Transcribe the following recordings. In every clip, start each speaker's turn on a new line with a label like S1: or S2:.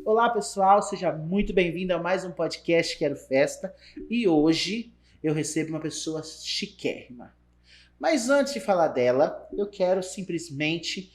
S1: Olá pessoal, seja muito bem-vindo a mais um podcast Quero Festa e hoje eu recebo uma pessoa chiquérrima. Mas antes de falar dela, eu quero simplesmente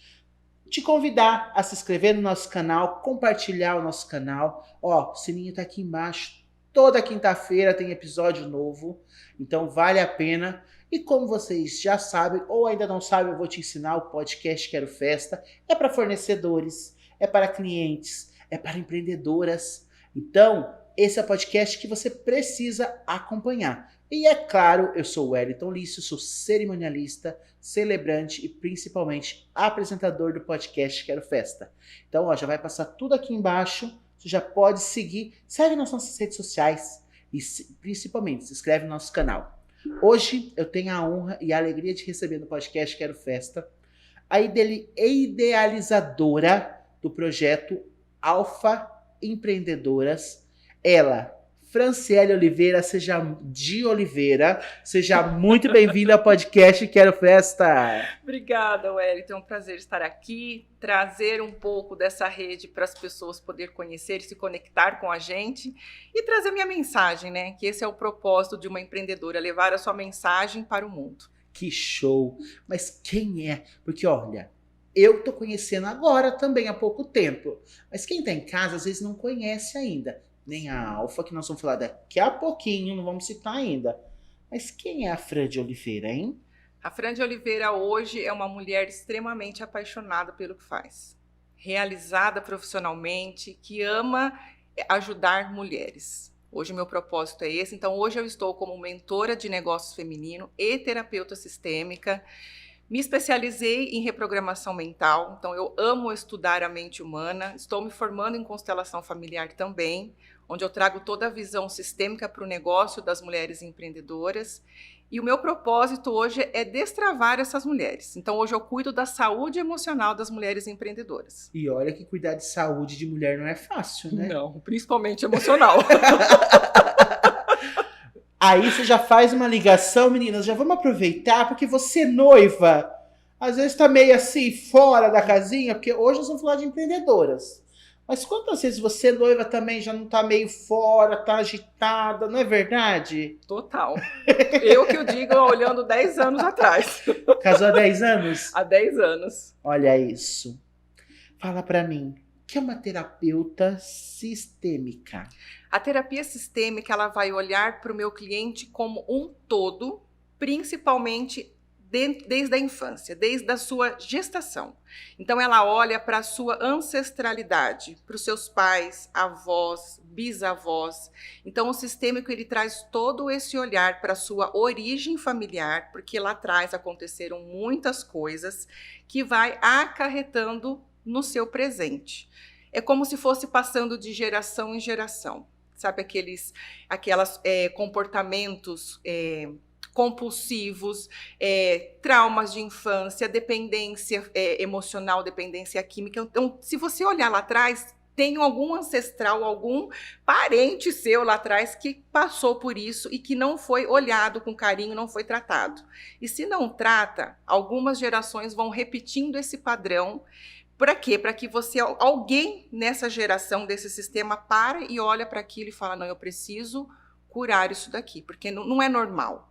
S1: te convidar a se inscrever no nosso canal, compartilhar o nosso canal. Ó, o sininho tá aqui embaixo, toda quinta-feira tem episódio novo, então vale a pena. E como vocês já sabem ou ainda não sabem, eu vou te ensinar o podcast Quero Festa. É para fornecedores, é para clientes, é para empreendedoras. Então, esse é o podcast que você precisa acompanhar. E é claro, eu sou o Wellington Lício, sou cerimonialista, celebrante e principalmente apresentador do podcast Quero Festa. Então, ó, já vai passar tudo aqui embaixo, você já pode seguir, segue nas nossas redes sociais e principalmente se inscreve no nosso canal. Hoje eu tenho a honra e a alegria de receber no podcast Quero Festa a idealizadora do projeto Alfa Empreendedoras, ela, Franciele Oliveira, seja muito bem-vinda ao podcast Quero Festa.
S2: Obrigada, Wellington, é um prazer estar aqui, trazer um pouco dessa rede para as pessoas poderem conhecer e se conectar com a gente e trazer minha mensagem, né? Que esse é o propósito de uma empreendedora, levar a sua mensagem para o mundo.
S1: Que show! Mas quem é? Porque olha, eu tô conhecendo agora também há pouco tempo, mas quem tá em casa às vezes não conhece ainda, nem a Alfa, que nós vamos falar daqui a pouquinho, não vamos citar ainda. Mas quem é a Fran de Oliveira, hein?
S2: A Fran de Oliveira hoje é uma mulher extremamente apaixonada pelo que faz, realizada profissionalmente, que ama ajudar mulheres. Hoje o meu propósito é esse, então hoje eu estou como mentora de negócios feminino e terapeuta sistêmica. Me especializei em reprogramação mental, então eu amo estudar a mente humana, estou me formando em constelação familiar também, onde eu trago toda a visão sistêmica para o negócio das mulheres empreendedoras. E o meu propósito hoje é destravar essas mulheres. Então hoje eu cuido da saúde emocional das mulheres empreendedoras.
S1: E olha que cuidar de saúde de mulher não é fácil, né?
S2: Não, principalmente emocional.
S1: Aí você já faz uma ligação, meninas, já vamos aproveitar, porque você noiva, às vezes tá meio assim, fora da casinha, porque hoje nós vamos falar de empreendedoras. Mas quantas vezes você noiva também já não tá meio fora, tá agitada, não é verdade?
S2: Total. Eu que o digo olhando 10 anos atrás.
S1: Casou há 10 anos?
S2: Há 10 anos.
S1: Olha isso. Fala pra mim, o que é uma terapeuta sistêmica?
S2: A terapia sistêmica, ela vai olhar para o meu cliente como um todo, principalmente desde a infância, desde a sua gestação. Então, ela olha para a sua ancestralidade, para os seus pais, avós, bisavós. Então, o sistêmico, ele traz todo esse olhar para a sua origem familiar, porque lá atrás aconteceram muitas coisas que vai acarretando no seu presente. É como se fosse passando de geração em geração. Sabe, aqueles comportamentos compulsivos, traumas de infância, dependência emocional, dependência química. Então, se você olhar lá atrás, tem algum ancestral, algum parente seu lá atrás que passou por isso e que não foi olhado com carinho, não foi tratado. E se não trata, algumas gerações vão repetindo esse padrão. Para quê? Para que alguém nessa geração desse sistema para e olha para aquilo e fala, não, eu preciso curar isso daqui, porque não é normal.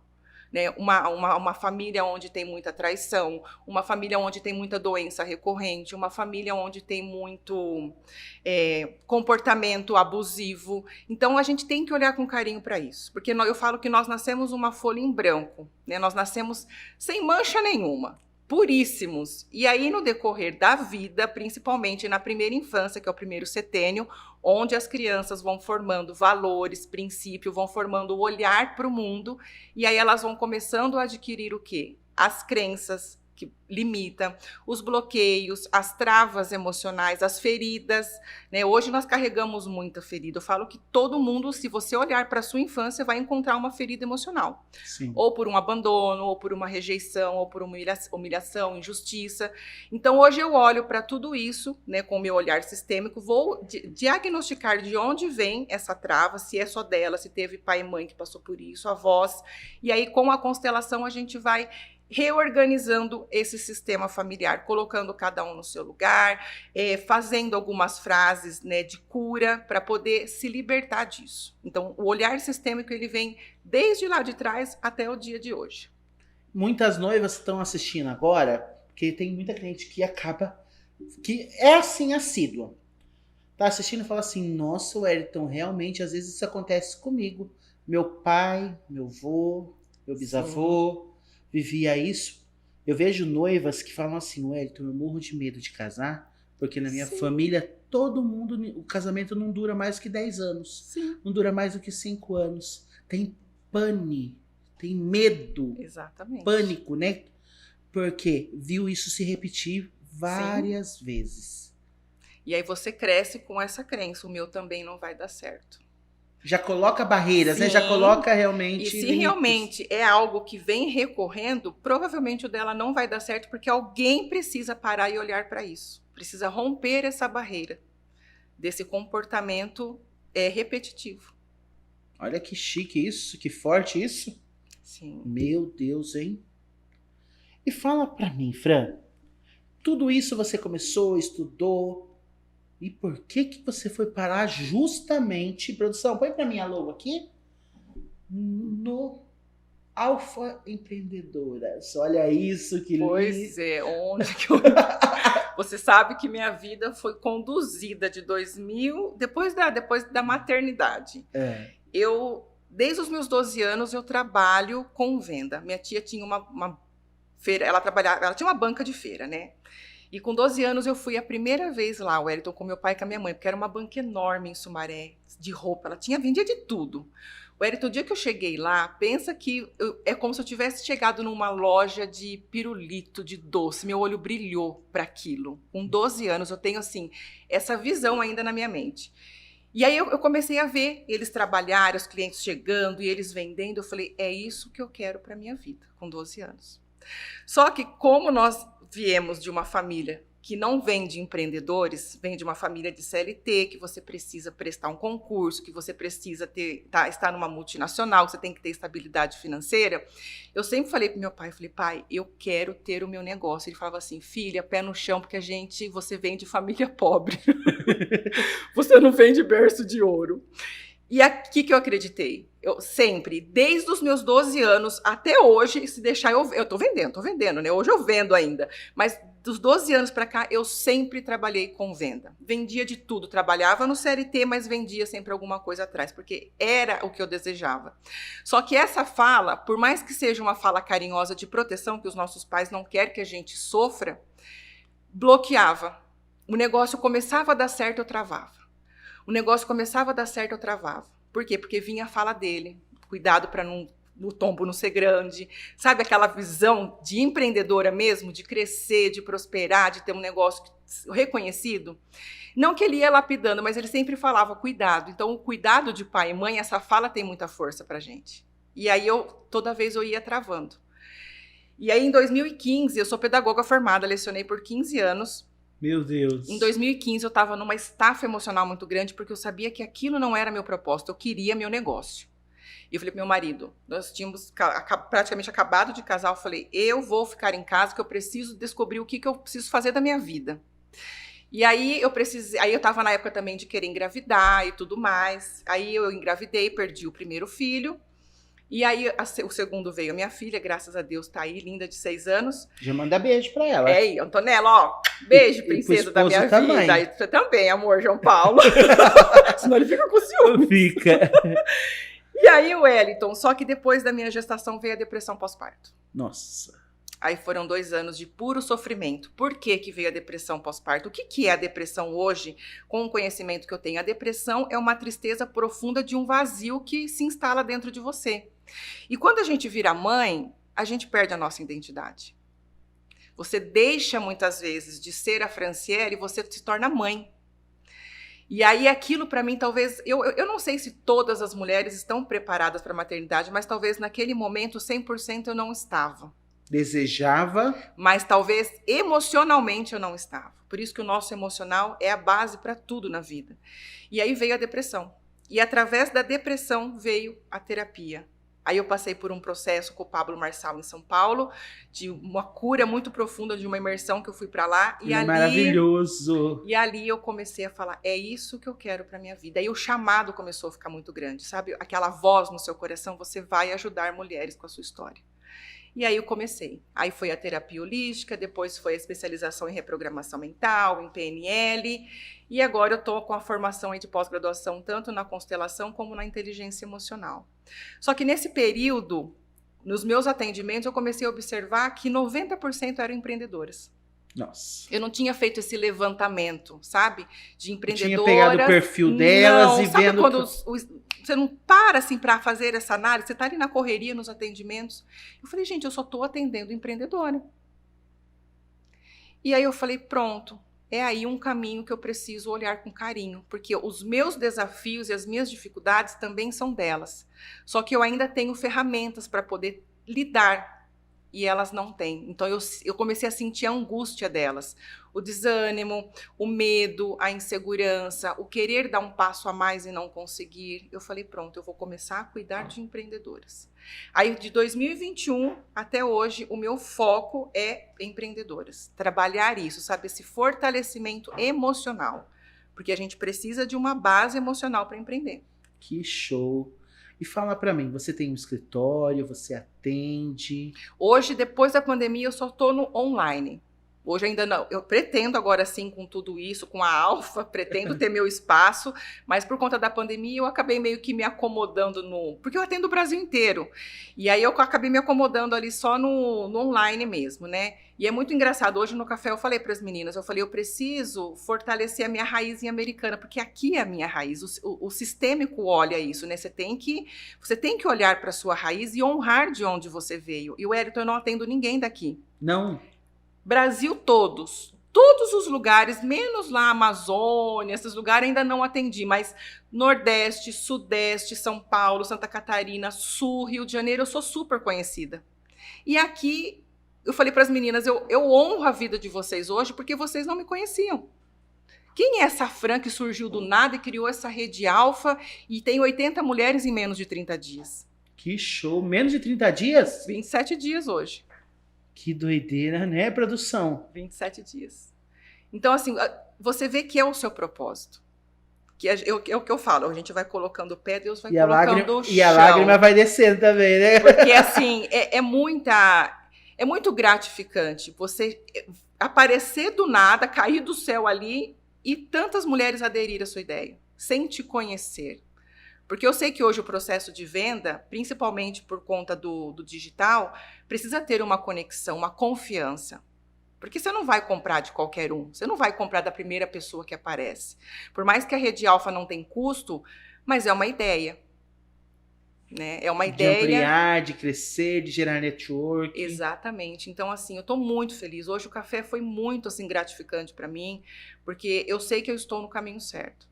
S2: Né? Uma família onde tem muita traição, uma família onde tem muita doença recorrente, uma família onde tem muito comportamento abusivo. Então, a gente tem que olhar com carinho para isso, porque eu falo que nós nascemos uma folha em branco, né? Nós nascemos sem mancha nenhuma. Puríssimos. E aí, no decorrer da vida, principalmente na primeira infância, que é o primeiro setênio, onde as crianças vão formando valores, princípios, vão formando o olhar para o mundo, e aí elas vão começando a adquirir o quê? As crenças que limita, os bloqueios, as travas emocionais, as feridas, né? Hoje nós carregamos muita ferida. Eu falo que todo mundo, se você olhar para a sua infância, vai encontrar uma ferida emocional.
S1: Sim.
S2: Ou por um abandono, ou por uma rejeição, ou por uma humilhação, injustiça. Então, hoje eu olho para tudo isso, né, com o meu olhar sistêmico, vou diagnosticar de onde vem essa trava, se é só dela, se teve pai e mãe que passou por isso, avós. E aí, com a constelação, a gente vai reorganizando esse sistema familiar, colocando cada um no seu lugar, fazendo algumas frases, né, de cura para poder se libertar disso. Então, o olhar sistêmico ele vem desde lá de trás até o dia de hoje.
S1: Muitas noivas estão assistindo agora, porque tem muita cliente que que é assim assídua. Tá assistindo e fala assim, nossa, Wellington, realmente às vezes isso acontece comigo. Meu pai, meu avô, meu bisavô vivia isso. Eu vejo noivas que falam assim, Wellington, eu morro de medo de casar, porque na minha família todo mundo, o casamento não dura mais que 10 anos.
S2: Sim.
S1: Não dura mais do que 5 anos. Tem pane, tem medo.
S2: Exatamente.
S1: Pânico, né? Porque viu isso se repetir várias vezes.
S2: E aí você cresce com essa crença, o meu também não vai dar certo.
S1: Já coloca barreiras,
S2: Sim.
S1: né? Já coloca realmente...
S2: E se
S1: limites.
S2: realmente é algo que vem recorrendo, provavelmente o dela não vai dar certo, porque alguém precisa parar e olhar para isso. Precisa romper essa barreira desse comportamento repetitivo.
S1: Olha que chique isso, que forte isso.
S2: Sim.
S1: Meu Deus, hein? E fala pra mim, Fran, tudo isso você começou, estudou, e por que você foi parar justamente, produção, põe pra mim a logo aqui, no Alfa Empreendedoras. Olha isso, que lindo.
S2: Pois é, onde que eu... Você sabe que minha vida foi conduzida de 2000, depois da maternidade. Desde os meus 12 anos, eu trabalho com venda. Minha tia tinha uma feira, ela tinha uma banca de feira, né? E com 12 anos eu fui a primeira vez lá, Wellington, com meu pai e com a minha mãe, porque era uma banca enorme em Sumaré, de roupa, vendia de tudo. Wellington, o dia que eu cheguei lá, pensa que é como se eu tivesse chegado numa loja de pirulito, de doce, meu olho brilhou para aquilo. Com 12 anos eu tenho, assim, essa visão ainda na minha mente. E aí eu comecei a ver eles trabalharem, os clientes chegando e eles vendendo, eu falei, é isso que eu quero para minha vida, com 12 anos. Só que como nós viemos de uma família que não vem de empreendedores, vem de uma família de CLT, que você precisa prestar um concurso, que você precisa estar numa multinacional, que você tem que ter estabilidade financeira. Eu sempre falei para meu pai, pai, eu quero ter o meu negócio. Ele falava assim, filha, pé no chão, porque você vem de família pobre. Você não vem de berço de ouro. E aqui que eu acreditei. Eu sempre, desde os meus 12 anos até hoje, se deixar eu tô vendendo, né? Hoje eu vendo ainda. Mas dos 12 anos para cá, eu sempre trabalhei com venda. Vendia de tudo. Trabalhava no CLT, mas vendia sempre alguma coisa atrás, porque era o que eu desejava. Só que essa fala, por mais que seja uma fala carinhosa de proteção, que os nossos pais não querem que a gente sofra, bloqueava. O negócio começava a dar certo, eu travava. O negócio começava a dar certo, eu travava. Por quê? Porque vinha a fala dele. Cuidado para o tombo não ser grande. Sabe aquela visão de empreendedora mesmo? De crescer, de prosperar, de ter um negócio reconhecido? Não que ele ia lapidando, mas ele sempre falava cuidado. Então, o cuidado de pai e mãe, essa fala tem muita força pra gente. E aí, toda vez eu ia travando. E aí, em 2015, eu sou pedagoga formada, lecionei por 15 anos.
S1: Meu Deus.
S2: Em 2015, eu estava numa estafa emocional muito grande, porque eu sabia que aquilo não era meu propósito, eu queria meu negócio. E eu falei pro meu marido, nós tínhamos praticamente acabado de casar, eu falei, eu vou ficar em casa, que eu preciso descobrir o que eu preciso fazer da minha vida. E aí eu estava na época também de querer engravidar e tudo mais. Aí eu engravidei, perdi o primeiro filho. E aí, o segundo veio a minha filha, graças a Deus, tá aí, linda, de 6 anos.
S1: Já manda beijo pra ela.
S2: É aí, Antonella, ó, beijo, princesa da minha
S1: também.
S2: vida. E você também, amor, João Paulo. Senão ele fica com ciúme.
S1: Fica.
S2: E aí, Wellington, só que depois da minha gestação veio a depressão pós-parto.
S1: Nossa.
S2: Aí foram 2 anos de puro sofrimento. Por que veio a depressão pós-parto? O que é a depressão hoje, com o conhecimento que eu tenho? A depressão é uma tristeza profunda de um vazio que se instala dentro de você. E quando a gente vira mãe, a gente perde a nossa identidade. Você deixa muitas vezes de ser a Franciele e você se torna mãe. E aí aquilo para mim talvez, eu não sei se todas as mulheres estão preparadas para a maternidade, mas talvez naquele momento 100% eu não estava.
S1: Desejava.
S2: Mas talvez emocionalmente eu não estava. Por isso que o nosso emocional é a base para tudo na vida. E aí veio a depressão. E através da depressão veio a terapia. Aí eu passei por um processo com o Pablo Marçal em São Paulo, de uma cura muito profunda, de uma imersão que eu fui para lá.
S1: E ali, maravilhoso.
S2: E ali eu comecei a falar, é isso que eu quero para minha vida. Aí o chamado começou a ficar muito grande, sabe? Aquela voz no seu coração, você vai ajudar mulheres com a sua história. E aí eu comecei. Aí foi a terapia holística, depois foi a especialização em reprogramação mental, em PNL, e agora eu estou com a formação aí de pós-graduação tanto na constelação como na inteligência emocional. Só que nesse período, nos meus atendimentos, eu comecei a observar que 90% eram empreendedoras.
S1: Nossa.
S2: Eu não tinha feito esse levantamento, sabe? De empreendedoras.
S1: Tinha pegado o perfil delas
S2: não,
S1: e
S2: sabe
S1: vendo...
S2: quando você não para assim para fazer essa análise, você está ali na correria, nos atendimentos. Eu falei, gente, eu só estou atendendo empreendedora. E aí eu falei, pronto, é aí um caminho que eu preciso olhar com carinho, porque os meus desafios e as minhas dificuldades também são delas. Só que eu ainda tenho ferramentas para poder lidar. E elas não têm. Então eu comecei a sentir a angústia delas. O desânimo, o medo, a insegurança, o querer dar um passo a mais e não conseguir. Eu falei, pronto, eu vou começar a cuidar de empreendedoras. Aí de 2021 até hoje, o meu foco é empreendedoras. Trabalhar isso, sabe? Esse fortalecimento emocional. Porque a gente precisa de uma base emocional para empreender.
S1: Que show! E fala pra mim, você tem um escritório, você atende?
S2: Hoje, depois da pandemia, eu só estou no online. Hoje ainda não, eu pretendo agora sim com tudo isso, com a Alfa, pretendo ter meu espaço, mas por conta da pandemia eu acabei meio que me acomodando porque eu atendo o Brasil inteiro, e aí eu acabei me acomodando ali só no online mesmo, né? E é muito engraçado, hoje no café eu falei para as meninas, eu preciso fortalecer a minha raiz americana, porque aqui é a minha raiz, o sistêmico olha isso, né? Você tem que olhar para a sua raiz e honrar de onde você veio. E o Wellington, eu não atendo ninguém daqui.
S1: Não.
S2: Brasil todos os lugares, menos lá Amazônia, esses lugares ainda não atendi, mas Nordeste, Sudeste, São Paulo, Santa Catarina, Sul, Rio de Janeiro, eu sou super conhecida. E aqui, eu falei para as meninas, eu honro a vida de vocês hoje porque vocês não me conheciam. Quem é essa Fran que surgiu do nada e criou essa rede Alfa e tem 80 mulheres em menos de 30 dias?
S1: Que show! Menos de 30 dias?
S2: 27 dias hoje.
S1: Que doideira, né, produção?
S2: 27 dias. Então, assim, você vê que é o seu propósito. Que é o que eu falo, a gente vai colocando o pé, Deus vai colocando o chão.
S1: E a lágrima vai descendo também, né?
S2: Porque, assim, é muito gratificante você aparecer do nada, cair do céu ali e tantas mulheres aderir à sua ideia, sem te conhecer. Porque eu sei que hoje o processo de venda, principalmente por conta do digital, precisa ter uma conexão, uma confiança. Porque você não vai comprar de qualquer um, você não vai comprar da primeira pessoa que aparece. Por mais que a rede Alfa não tenha custo, mas é uma ideia. Né? É uma ideia...
S1: De ampliar, de crescer, de gerar network.
S2: Exatamente. Então, assim, eu estou muito feliz. Hoje o café foi muito assim, gratificante para mim, porque eu sei que eu estou no caminho certo.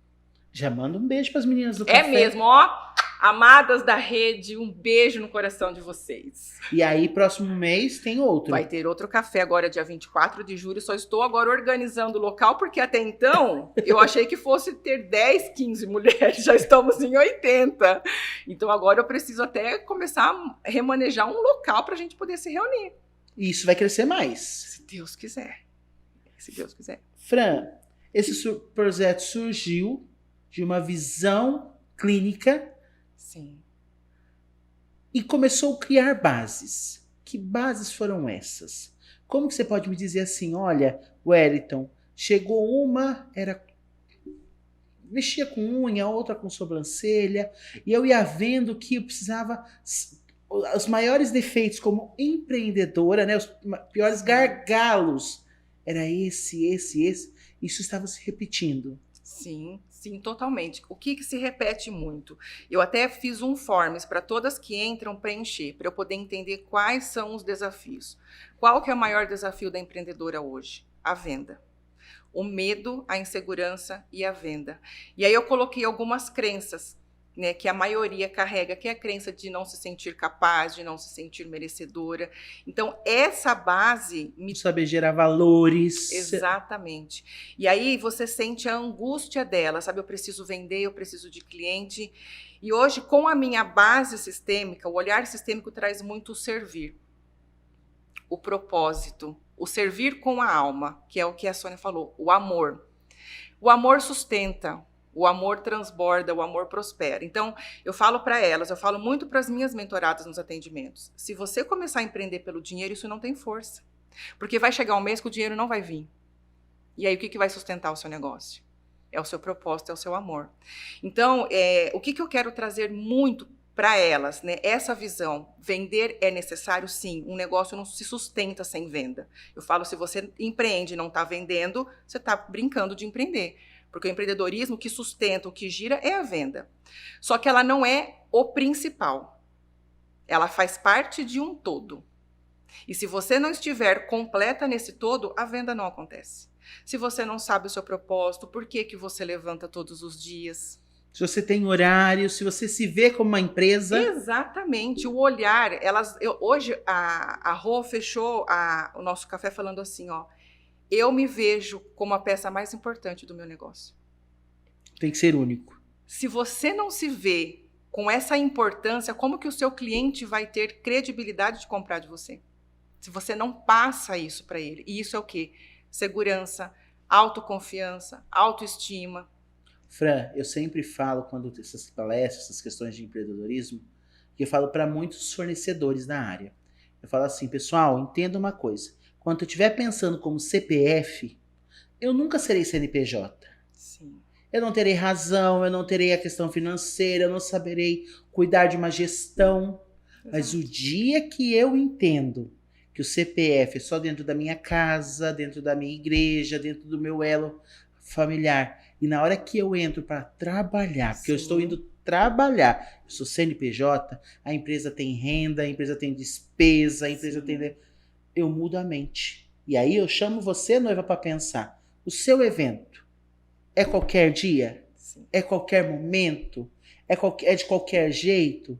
S1: Já manda um beijo para as meninas do café.
S2: É mesmo, ó. Amadas da rede, um beijo no coração de vocês.
S1: E aí, próximo mês tem outro.
S2: Vai ter outro café agora, dia 24 de julho. Só estou agora organizando o local, porque até então eu achei que fosse ter 10, 15 mulheres. Já estamos em 80. Então agora eu preciso até começar a remanejar um local para a gente poder se reunir.
S1: E isso vai crescer mais.
S2: Se Deus quiser. Se Deus quiser.
S1: Fran, esse projeto surgiu de uma visão clínica.
S2: Sim.
S1: E começou a criar bases. Que bases foram essas? Como que você pode me dizer assim, olha, Wellington, chegou uma, mexia com unha, outra com sobrancelha, e eu ia vendo que eu precisava, os maiores defeitos como empreendedora, né, os piores gargalos, era esse, isso estava se repetindo.
S2: Sim, sim, totalmente. O que se repete muito? Eu até fiz um forms para todas que entram preencher, para eu poder entender quais são os desafios. Qual que é o maior desafio da empreendedora hoje? A venda. O medo, a insegurança e a venda. E aí eu coloquei algumas crenças, né, que a maioria carrega, que é a crença de não se sentir capaz, de não se sentir merecedora. Então, essa base me...
S1: Saber gerar valores.
S2: Exatamente. E aí você sente a angústia dela, sabe? Eu preciso vender, eu preciso de cliente. E hoje, com a minha base sistêmica, o olhar sistêmico traz muito o servir, o propósito, o servir com a alma, que é o que a Sônia falou, o amor. O amor sustenta, o amor transborda, o amor prospera. Então, eu falo para elas, eu falo muito para as minhas mentoradas nos atendimentos. Se você começar a empreender pelo dinheiro, isso não tem força. Porque vai chegar um mês que o dinheiro não vai vir. E aí, o que vai sustentar o seu negócio? É o seu propósito, é o seu amor. Então, o que eu quero trazer muito para elas, né? Essa visão, vender é necessário, sim. Um negócio não se sustenta sem venda. Eu falo, se você empreende e não está vendendo, você está brincando de empreender. Porque o empreendedorismo, o que sustenta, o que gira é a venda. Só que ela não é o principal. Ela faz parte de um todo. E se você não estiver completa nesse todo, a venda não acontece. Se você não sabe o seu propósito, por que você levanta todos os dias?
S1: Se você tem horário, se você se vê como uma empresa.
S2: Exatamente, o olhar. Hoje a Rô fechou o nosso café falando assim, ó, eu me vejo como a peça mais importante do meu negócio.
S1: Tem que ser único.
S2: Se você não se vê com essa importância, como que o seu cliente vai ter credibilidade de comprar de você? Se você não passa isso para ele. E isso é o quê? Segurança, autoconfiança, autoestima.
S1: Fran, eu sempre falo, quando essas palestras, essas questões de empreendedorismo, que eu falo para muitos fornecedores da área. Eu falo assim, pessoal, entenda uma coisa. Quando eu estiver pensando como CPF, eu nunca serei CNPJ.
S2: Sim.
S1: Eu não terei razão, eu não terei a questão financeira, eu não saberei cuidar de uma gestão. Exato. Mas o dia que eu entendo que o CPF é só dentro da minha casa, dentro da minha igreja, dentro do meu elo familiar, e na hora que eu entro para trabalhar, porque eu estou indo trabalhar, eu sou CNPJ, a empresa tem renda, a empresa tem despesa, a empresa tem... Eu mudo a mente. E aí eu chamo você, noiva, para pensar. O seu evento é qualquer dia?
S2: Sim.
S1: É qualquer momento? É de qualquer jeito?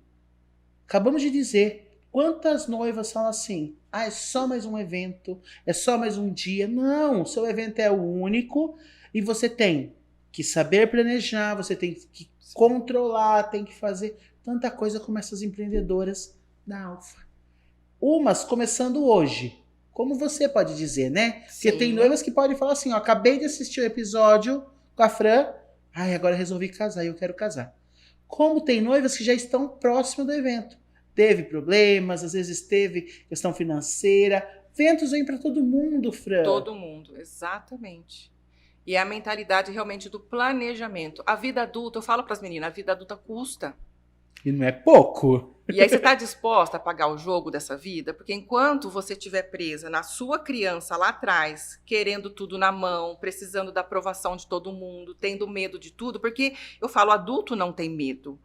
S1: Acabamos de dizer. Quantas noivas falam assim, é só mais um evento, é só mais um dia. Não, o seu evento é o único e você tem que saber planejar, você tem que controlar, tem que fazer tanta coisa como essas empreendedoras da Alfa. Umas começando hoje, como você pode dizer, né?
S2: Sim.
S1: Porque tem noivas que podem falar assim, ó, acabei de assistir o episódio com a Fran, agora resolvi casar e eu quero casar. Como tem noivas que já estão próximo do evento. Teve problemas, às vezes teve questão financeira. Ventos vêm para todo mundo, Fran.
S2: Todo mundo, exatamente. E é a mentalidade realmente do planejamento. A vida adulta, eu falo para as meninas, a vida adulta custa.
S1: E não é pouco.
S2: E aí você está disposta a pagar o jogo dessa vida? Porque enquanto você estiver presa na sua criança lá atrás, querendo tudo na mão, precisando da aprovação de todo mundo, tendo medo de tudo, porque eu falo, adulto não tem medo.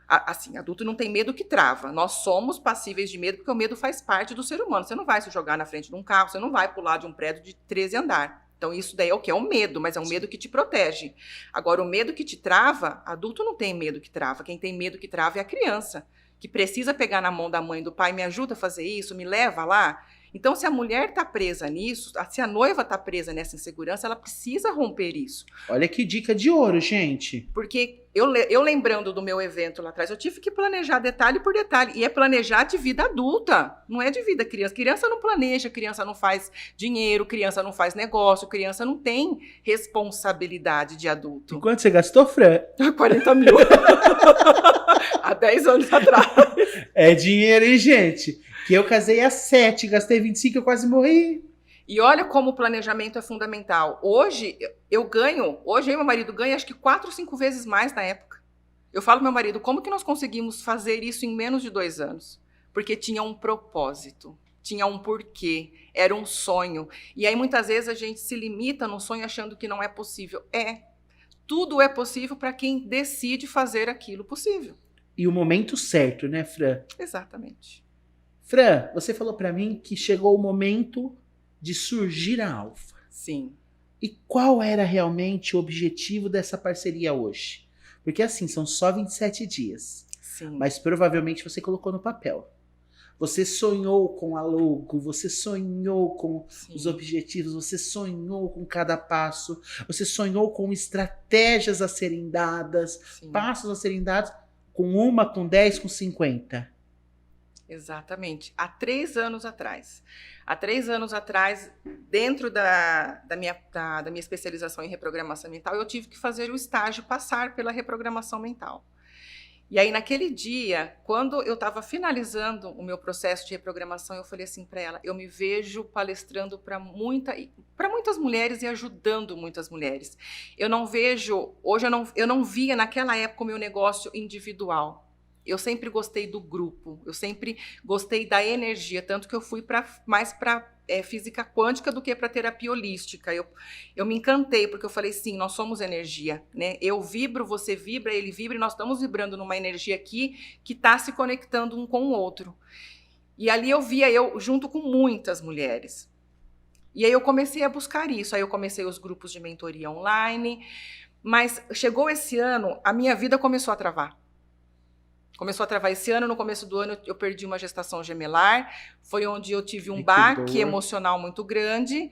S2: Assim, adulto não tem medo que trava. Nós somos passíveis de medo porque o medo faz parte do ser humano. Você não vai se jogar na frente de um carro, você não vai pular de um prédio de 13 andar. Então isso daí é o que? É um medo, mas é um medo que te protege. Agora, o medo que te trava, adulto não tem medo que trava. Quem tem medo que trava é a criança, que precisa pegar na mão da mãe e do pai, me ajuda a fazer isso, me leva lá. Então, se a mulher está presa nisso, se a noiva está presa nessa insegurança, ela precisa romper isso.
S1: Olha que dica de ouro, gente.
S2: Porque eu lembrando do meu evento lá atrás, eu tive que planejar detalhe por detalhe. E é planejar de vida adulta, não é de vida criança. Criança não planeja, criança não faz dinheiro, criança não faz negócio, criança não tem responsabilidade de adulto.
S1: E quanto você gastou, Fran?
S2: 40 mil. Há 10 anos atrás.
S1: É dinheiro, hein, gente? Que eu casei às 7, gastei 25, eu quase morri.
S2: E olha como o planejamento é fundamental. Hoje, eu e meu marido ganha acho que 4 ou 5 vezes mais na época. Eu falo pro meu marido, como que nós conseguimos fazer isso em menos de 2 anos? Porque tinha um propósito, tinha um porquê, era um sonho. E aí muitas vezes a gente se limita no sonho achando que não é possível. tudo é possível para quem decide fazer aquilo possível.
S1: E o momento certo, né, Fran?
S2: Exatamente.
S1: Fran, você falou pra mim que chegou o momento de surgir a Alfa.
S2: Sim.
S1: E qual era realmente o objetivo dessa parceria hoje? Porque assim, são só 27 dias.
S2: Sim.
S1: Mas provavelmente você colocou no papel. Você sonhou com a logo, você sonhou com
S2: Sim.
S1: os objetivos, você sonhou com cada passo, você sonhou com estratégias a serem dadas,
S2: Sim.
S1: passos a serem dados, com 1, com 10, com 50.
S2: Exatamente. Há 3 anos atrás. Há 3 anos atrás, dentro da minha especialização em reprogramação mental, eu tive que fazer o estágio, passar pela reprogramação mental. E aí, naquele dia, quando eu estava finalizando o meu processo de reprogramação, eu falei assim para ela, eu me vejo palestrando para muitas mulheres e ajudando muitas mulheres. Eu não vejo, hoje eu não via naquela época o meu negócio individual. Eu sempre gostei do grupo, eu sempre gostei da energia, tanto que eu fui mais para física quântica do que para terapia holística. Eu me encantei, porque eu falei, sim, nós somos energia, né? Eu vibro, você vibra, ele vibra, e nós estamos vibrando numa energia aqui que está se conectando um com o outro. E ali eu via eu junto com muitas mulheres. E aí eu comecei a buscar isso, aí eu comecei os grupos de mentoria online, mas chegou esse ano, a minha vida começou a travar. Começou a travar esse ano, no começo do ano eu perdi uma gestação gemelar, foi onde eu tive um baque emocional muito grande,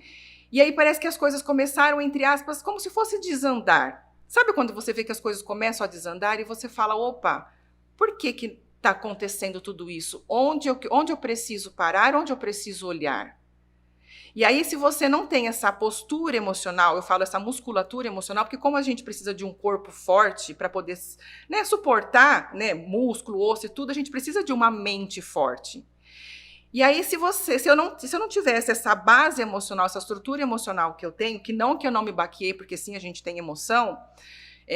S2: e aí parece que as coisas começaram, entre aspas, como se fosse desandar. Sabe quando você vê que as coisas começam a desandar e você fala, opa, por que está acontecendo tudo isso? Onde eu preciso parar, onde eu preciso olhar? E aí, se você não tem essa postura emocional, eu falo essa musculatura emocional, porque como a gente precisa de um corpo forte para poder, né, suportar, né, músculo, osso e tudo, a gente precisa de uma mente forte. E aí, se eu não tivesse essa base emocional, essa estrutura emocional que eu tenho, que eu não me baqueei, porque sim, a gente tem emoção,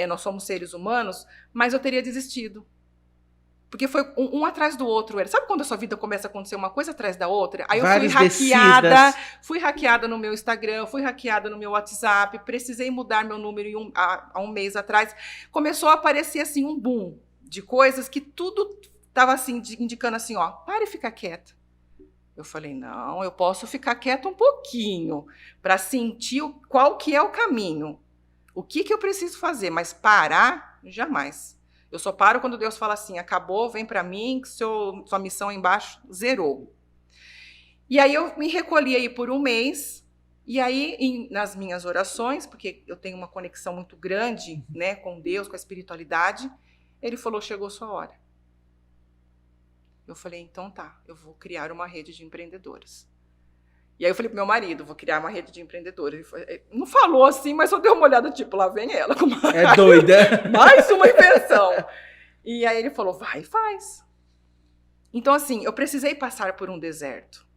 S2: nós somos seres humanos, mas eu teria desistido. Porque foi um atrás do outro. Sabe quando a sua vida começa a acontecer uma coisa atrás da outra? Aí eu fui hackeada no meu Instagram, fui hackeada no meu WhatsApp, precisei mudar meu número há um mês atrás. Começou a aparecer assim um boom de coisas que tudo estava assim, indicando assim, ó, para e fica quieta. Eu falei, não, eu posso ficar quieta um pouquinho para sentir qual que é o caminho. O que eu preciso fazer, mas parar, jamais. Eu só paro quando Deus fala assim, acabou, vem para mim, que sua missão embaixo zerou. E aí eu me recolhi aí por um mês, e aí nas minhas orações, porque eu tenho uma conexão muito grande, né, com Deus, com a espiritualidade, ele falou, chegou sua hora. Eu falei, então tá, eu vou criar uma rede de empreendedoras. E aí eu falei pro meu marido, vou criar uma rede de empreendedores. Ele não falou assim, mas eu dei uma olhada, tipo, lá vem ela.
S1: É doida.
S2: Mais uma invenção. E aí ele falou, vai, faz. Então, assim, eu precisei passar por um deserto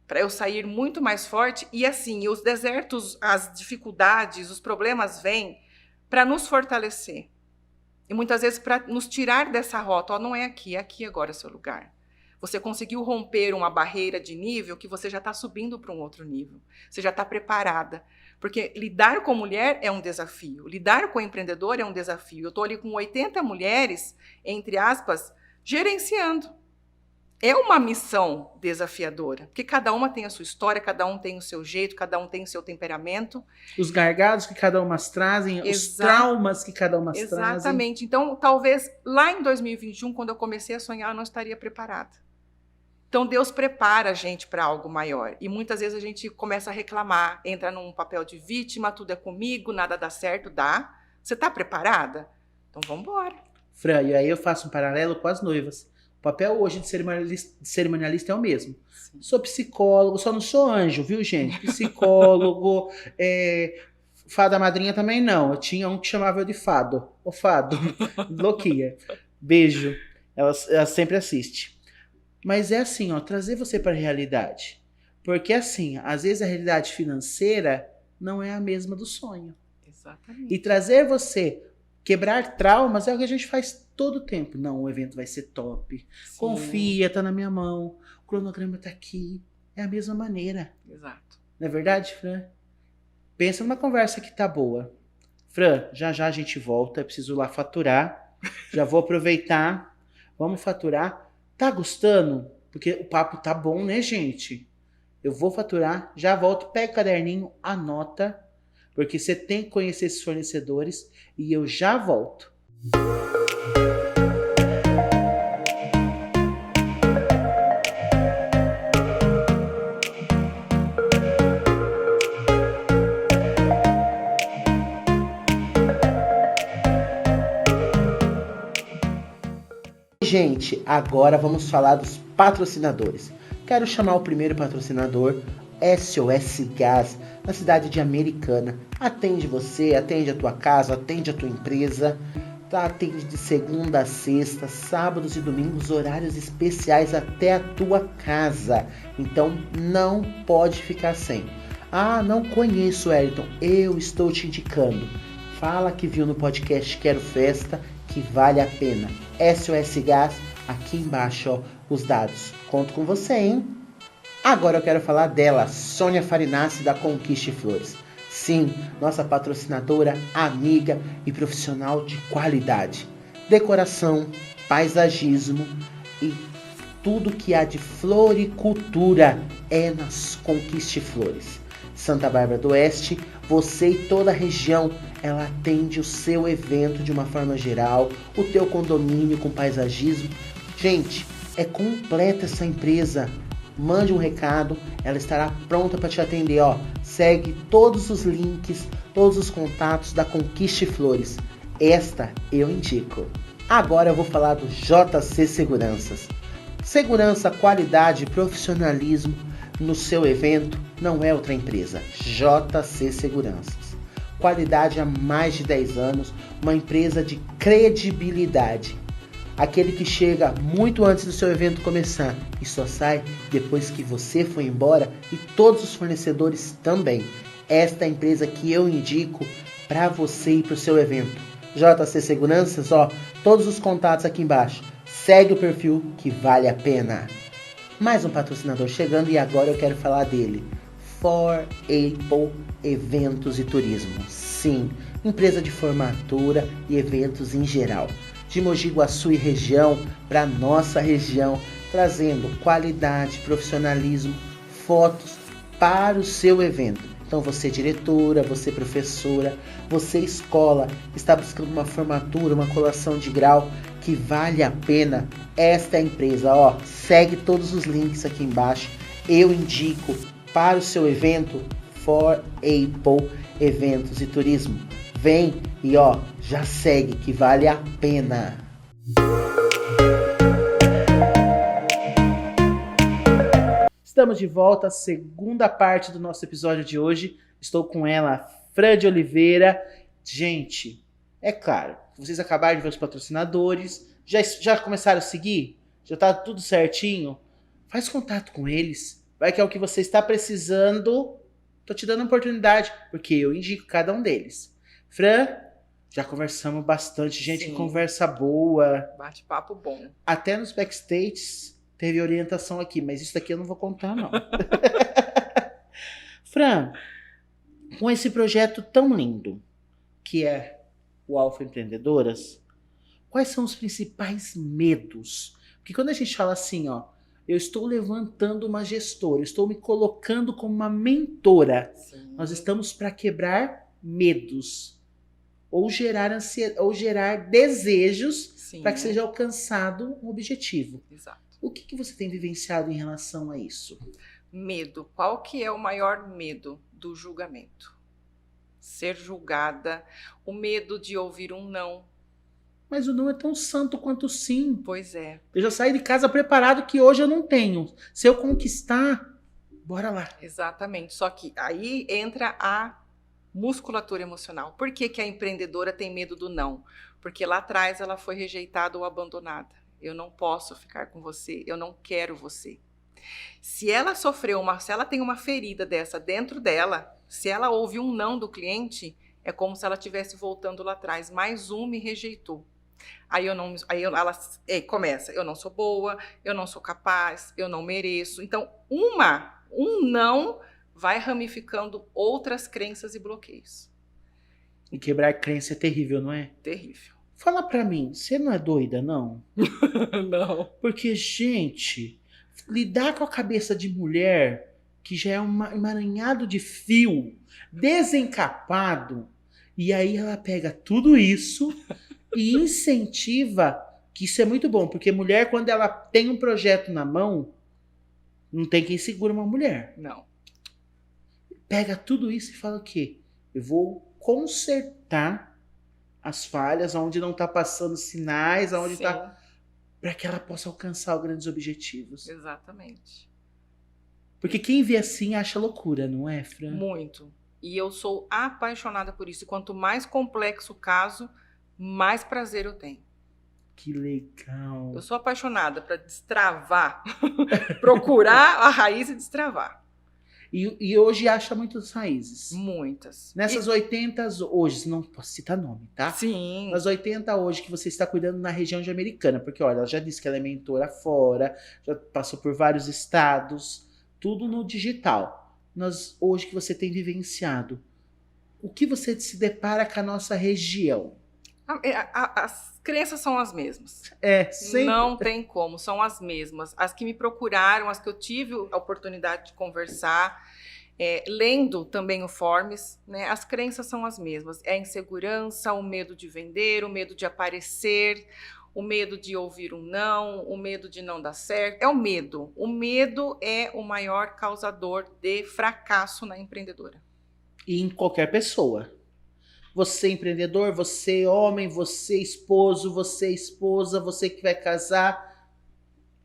S2: para eu sair muito mais forte. E assim, os desertos, as dificuldades, os problemas vêm para nos fortalecer. E muitas vezes para nos tirar dessa rota. Ó, não é aqui agora é seu lugar. Você conseguiu romper uma barreira de nível que você já está subindo para um outro nível. Você já está preparada. Porque lidar com mulher é um desafio. Lidar com empreendedor é um desafio. Eu estou ali com 80 mulheres, entre aspas, gerenciando. É uma missão desafiadora. Porque cada uma tem a sua história, cada um tem o seu jeito, cada um tem o seu temperamento.
S1: Os gargalos que cada uma trazem, os traumas que cada uma trazem.
S2: Exatamente. Então, talvez lá em 2021, quando eu comecei a sonhar, eu não estaria preparada. Então, Deus prepara a gente para algo maior. E muitas vezes a gente começa a reclamar, entra num papel de vítima, tudo é comigo, nada dá certo, dá. Você está preparada? Então, vamos embora.
S1: Fran, e aí eu faço um paralelo com as noivas. O papel hoje de cerimonialista é o mesmo. Sim. Sou psicólogo, só não sou anjo, viu, gente? Psicólogo, fada madrinha também não. Eu tinha um que chamava eu de fado. Ô fado, louquinha. Beijo. Ela sempre assiste. Mas é assim, ó, trazer você para a realidade. Porque assim, às vezes a realidade financeira não é a mesma do sonho.
S2: Exatamente.
S1: E trazer você, quebrar traumas é o que a gente faz todo o tempo. Não, o evento vai ser top. Sim. Confia, tá na minha mão. O cronograma tá aqui. É a mesma maneira.
S2: Exato.
S1: Não é verdade, Fran? Pensa numa conversa que tá boa. Fran, já já a gente volta, eu preciso lá faturar. Já vou aproveitar. Vamos faturar. Tá gostando? Porque o papo tá bom, né, gente? Eu vou faturar, já volto, pega o caderninho, anota, porque você tem que conhecer esses fornecedores e eu já volto. Gente, agora vamos falar dos patrocinadores. Quero chamar o primeiro patrocinador, SOS Gás, na cidade de Americana. Atende você, atende a tua casa, atende a tua empresa. Tá? Atende de segunda a sexta, sábados e domingos, horários especiais até a tua casa. Então não pode ficar sem. Ah, não conheço, Ayrton. Eu estou te indicando. Fala que viu no podcast Quero Festa, que vale a pena. SOS Gás, aqui embaixo, ó, os dados. Conto com você, hein? Agora eu quero falar dela, Sônia Farinassi, da Conquiste Flores. Sim, nossa patrocinadora, amiga e profissional de qualidade. Decoração, paisagismo e tudo que há de floricultura é nas Conquiste Flores. Santa Bárbara do Oeste, você e toda a região, ela atende o seu evento de uma forma geral, o teu condomínio com paisagismo. Gente, é completa essa empresa. Mande um recado, ela estará pronta para te atender. Ó, segue todos os links, todos os contatos da Conquiste Flores. Esta eu indico. Agora eu vou falar do JC Seguranças. Segurança, qualidade e profissionalismo no seu evento não é outra empresa. JC Seguranças. Qualidade há mais de 10 anos, uma empresa de credibilidade. Aquele que chega muito antes do seu evento começar e só sai depois que você foi embora e todos os fornecedores também. Esta é a empresa que eu indico para você e para o seu evento. JC Seguranças, ó, todos os contatos aqui embaixo. Segue o perfil que vale a pena. Mais um patrocinador chegando e agora eu quero falar dele. For Apple Eventos e Turismo. Sim, empresa de formatura e eventos em geral. De Mogi Guaçu e região para nossa região, trazendo qualidade, profissionalismo, fotos para o seu evento. Então você diretora, você professora, você escola, está buscando uma formatura, uma colação de grau que vale a pena. Esta é a empresa, ó, segue todos os links aqui embaixo. Eu indico para o seu evento For Apple Eventos e Turismo. Vem e ó, já segue que vale a pena. Estamos de volta à segunda parte do nosso episódio de hoje. Estou com ela, Fran de Oliveira. Gente, é claro, vocês acabaram de ver os patrocinadores, já começaram a seguir? Já tá tudo certinho? Faz contato com eles. Vai que é o que você está precisando. Tô te dando oportunidade, porque eu indico cada um deles. Fran, já conversamos bastante. Gente,
S2: Sim.
S1: Que conversa boa.
S2: Bate-papo bom.
S1: Até nos backstage teve orientação aqui, mas isso daqui eu não vou contar, não. Fran, com esse projeto tão lindo, que é o Alfa Empreendedoras, quais são os principais medos? Porque quando a gente fala assim, ó, eu estou levantando uma gestora, eu estou me colocando como uma mentora.
S2: Sim.
S1: Nós estamos para quebrar medos ou gerar ansiedade, ou gerar desejos para que seja alcançado um objetivo.
S2: Exato.
S1: O que você tem vivenciado em relação a isso?
S2: Medo. Qual que é o maior medo? Do julgamento. Ser julgada, o medo de ouvir um não.
S1: Mas o não é tão santo quanto o sim.
S2: Pois é.
S1: Eu já saí de casa preparado que hoje eu não tenho. Se eu conquistar, bora lá.
S2: Exatamente. Só que aí entra a musculatura emocional. Por que que a empreendedora tem medo do não? Porque lá atrás ela foi rejeitada ou abandonada. Eu não posso ficar com você, eu não quero você. Se ela se ela tem uma ferida dessa dentro dela, se ela ouve um não do cliente, é como se ela estivesse voltando lá atrás. Mais um me rejeitou. Ela começa, eu não sou boa, eu não sou capaz, eu não mereço. Então, um não vai ramificando outras crenças e bloqueios.
S1: E quebrar crença é terrível, não é?
S2: Terrível.
S1: Fala pra mim, você não é doida, não?
S2: Não.
S1: Porque, gente, lidar com a cabeça de mulher, que já é um emaranhado de fio, desencapado, e aí ela pega tudo isso e incentiva, que isso é muito bom, porque mulher, quando ela tem um projeto na mão, não tem quem segura uma mulher.
S2: Não.
S1: Pega tudo isso e fala o quê? Eu vou consertar as falhas, onde não está passando sinais, onde
S2: Sim,
S1: está, para que ela possa alcançar os grandes objetivos.
S2: exatamente.
S1: Porque quem vê assim acha loucura, não é, Fran?
S2: Muito. E eu sou apaixonada por isso. E quanto mais complexo o caso, mais prazer eu tenho.
S1: Que legal.
S2: Eu sou apaixonada para destravar, procurar a raiz e destravar.
S1: E hoje acha muitas raízes.
S2: Muitas.
S1: Nessas 80 hoje, não posso citar nome, tá?
S2: Sim.
S1: Nas 80 hoje que você está cuidando na região de Americana, porque olha, ela já disse que ela é mentora fora, já passou por vários estados, tudo no digital. Hoje que você tem vivenciado, o que você se depara com a nossa região?
S2: As crenças são as mesmas.
S1: Sempre.
S2: Não tem como, são as mesmas. As que me procuraram, as que eu tive a oportunidade de conversar, lendo também o Forms, né? As crenças são as mesmas. É a insegurança, o medo de vender, o medo de aparecer, o medo de ouvir um não, o medo de não dar certo. É o medo. O medo é o maior causador de fracasso na empreendedora.
S1: E em qualquer pessoa. Você empreendedor, você homem, você esposo, você esposa, você que vai casar.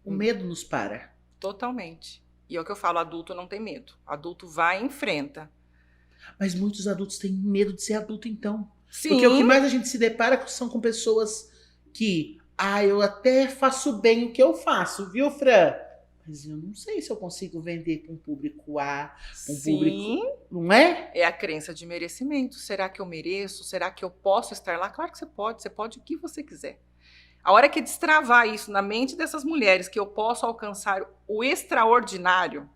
S1: O medo nos para.
S2: Totalmente. E é o que eu falo, adulto não tem medo. Adulto vai e enfrenta.
S1: Mas muitos adultos têm medo de ser adulto, então.
S2: Sim.
S1: Porque o que mais a gente se depara são com pessoas que... eu até faço bem o que eu faço, viu, Fran? Mas eu não sei se eu consigo vender para um público A, público... Não é?
S2: É a crença de merecimento. Será que eu mereço? Será que eu posso estar lá? Claro que você pode. Você pode o que você quiser. A hora que destravar isso na mente dessas mulheres, que eu posso alcançar o extraordinário,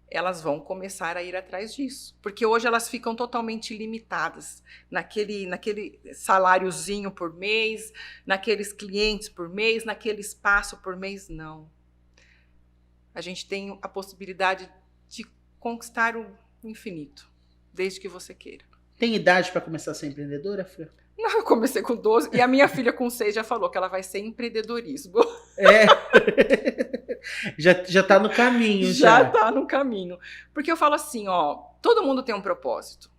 S2: elas vão começar a ir atrás disso. Porque hoje elas ficam totalmente limitadas naquele saláriozinho por mês, naqueles clientes por mês, naquele espaço por mês. Não. A gente tem a possibilidade de conquistar o infinito, desde que você queira.
S1: Tem idade para começar a ser empreendedora, Fran?
S2: Não, eu comecei com 12 e a minha filha com 6 já falou que ela vai ser empreendedorismo.
S1: Já tá no caminho,
S2: já tá no caminho. Porque eu falo assim, todo mundo tem um propósito.